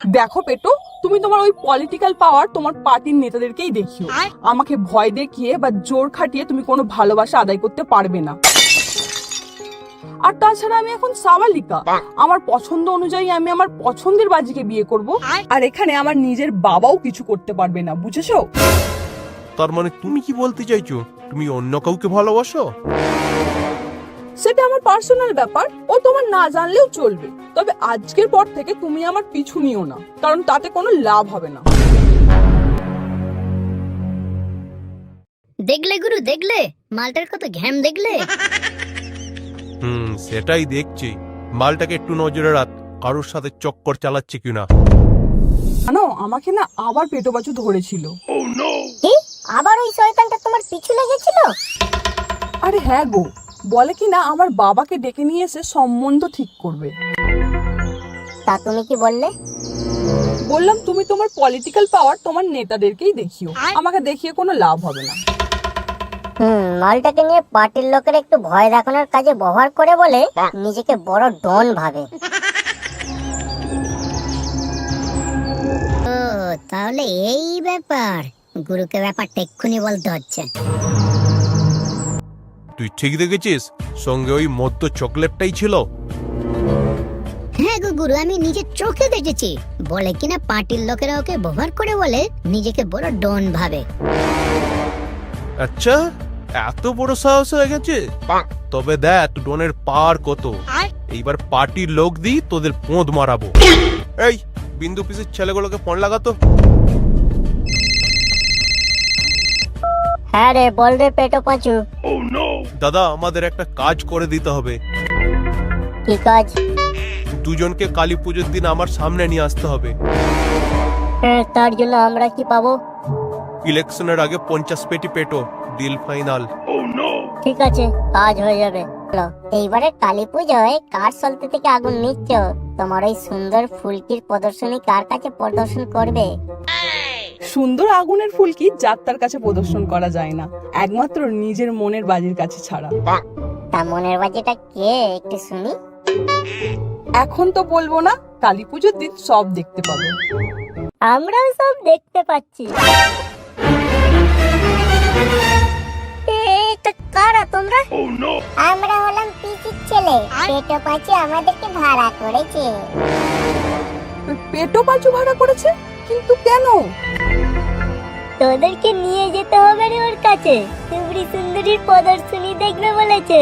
দেখো পেটো, তুমি তোমার ওই পলিটিক্যাল পাওয়ার তোমার পার্টির নেতাদেরকেই দেখিও। আমাকে ভয় দেখিয়ে বা জোর খাটিয়ে তুমি কোনো ভালোবাসা আদায় করতে পারবে না। আর তাছাড়া আমি এখন সাবালিকা, আমার পছন্দ অনুযায়ী আমি আমার পছন্দের বাজিকে বিয়ে করব। আর এখানে আমার নিজের বাবাও কিছু করতে পারবে না, বুঝেছো? তার মানে তুমি কি বলতে চাইছো, তুমি অন্য কাউকে ভালোবাসো? সেটা আমার পার্সোনাল ব্যাপার, ও তোমার না জানলেও চলবে। তবে আজকের পর থেকে তুমি আমার পিছু নিও না, কারণ তাতে কোনো লাভ হবে না। দেখলে গুরু, দেখলে মালটার কত ঘ্যাম, দেখলে? সেটাই দেখছি। মালটাকে একটু নজরে রাখ, কারোর সাথে চক্কর চালাচ্ছে কিনা। জানো, আমাকে না আবার পেটো বাছু ধরেছিল। কি? আবার ওই শয়তানটা তোমার পিছু লেগেছিল? আরে হ্যাঁ গো, বলে কি না আমার বাবাকে ডেকে নিয়ে এসে সম্বন্ধ ঠিক করবে। তা তুমি কি বললে? বললাম তুমি তোমার পলিটিক্যাল পাওয়ার তোমার নেতাদেরকেই দেখিও, আমাকে দেখিয়ে কোনো লাভ হবে না। মালটাকে নিয়ে পার্টির লোকের একটু ভয় দেখানোর কাজে ব্যবহার করে বলে নিজেকে বড় ডন ভাবে। ও তাহলে এই ব্যাপার। গুরুকে ব্যাপারটা এক্ষুনি বলতে হচ্ছে। তুই ঠিক দেখেছিস, সঙ্গে ওই মদ্য চকলেটটাই ছিল। হ্যাঁ গো গুরু, আমি নিজের চোখে দেখেছি। বলে কিনা পার্টির লোকেরা ওকে ব্যবহার করে বলে নিজেকে বড় ডন ভাবে। আচ্ছা, এত বড় সাহস হয়ে গেছে? তবে দেখ ডনের পার কত। এইবার পার্টির লোক দিয়ে তোদের পোঁদ মারাবো। এই বিন্দু পিসের ছেলেগুলোকে ফোন লাগাতো। হ্যাঁ রে, বল রে পেটো পাঁচু। দাদা, আমাদের একটা কাজ করে দিতে হবে। কি কাজ? দুজনকে কালী পুজোর দিন আমার সামনে নিয়ে আসতে হবে। তার জন্য আমরা কি পাবো? ইলেকশনের আগে 50 পেটি পেটো, ডিল ফাইনাল। ঠিক আছে, কাজ হয়ে যাবে। এইবারে কালী পুজোয় কার সলতে থেকে আগুন নিচ্ছ? তোমার ওই সুন্দর ফুলকির প্রদর্শনী কার কাছে প্রদর্শন করবে? সুন্দর আগুনের ফুলকি যাত্রার কাছে প্রদর্শন করা যায় না, একমাত্র নিজের মনের বাজির কাছে ছাড়া। তা মনের বাজিটা কে, একটু শুনি। এখন তো বলবো না, কালী পুজোর দিন সব দেখতে পাবে। আমরাও সব দেখতে পাচ্ছি। কারা তোমরা? আমরা হলাম পিসির ছেলে। পেটো পাচি আমাদেরকে ভাড়া করেছে। পেটো পাঁচু ভাড়া করেছে? কিন্তু কেন? তোদেরকে নিয়ে যেতে হবে রে ওর কাছে, সুন্দরী সুন্দরীর প্রদর্শনী দেখবে বলেছে।